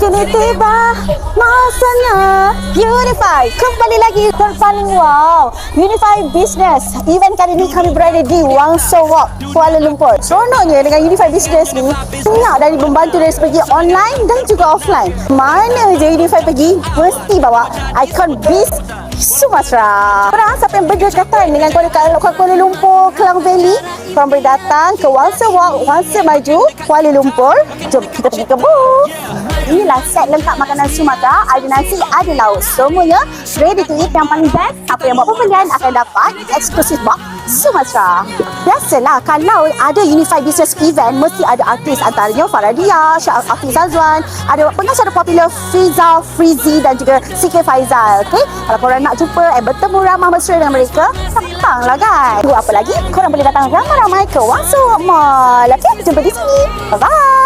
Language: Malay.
kini tiba masanya Unify kembali lagi terpaling wow. Unify Business event kali ini kami berada di Wangsa Walk, Kuala Lumpur. Seronoknya dengan Unify Business ni banyak dari membantu dari segi online dan juga offline. Mana je Unify pergi mesti bawa ikon bis Sumatera. Korang siapa yang berdekatan dengan Kuala Lumpur, Klang Valley, korang boleh datang ke Wangsa Walk, Wangsa Maju, Kuala Lumpur. Jom kita pergi ke booth. Inilah set lengkap makanan Sumatera. Ada nasi, ada lauk. Semuanya ready to eat. Yang paling best, apa yang buat pembelian akan dapat eksklusif box Sumatera. Biasalah kalau ada Unify Business event, mesti ada artis, antaranya Faradia, Hafiz Azwan, ada pengacara popular Fiza, Frizi dan juga CK Faizal. Okay? Kalau korang nak jumpa bertemu ramah mesra dengan mereka, datanglah kan. Tunggu apa lagi? Korang boleh datang ramai-ramai ke Wangsa Mall. Okay? Jumpa di sini. Bye-bye.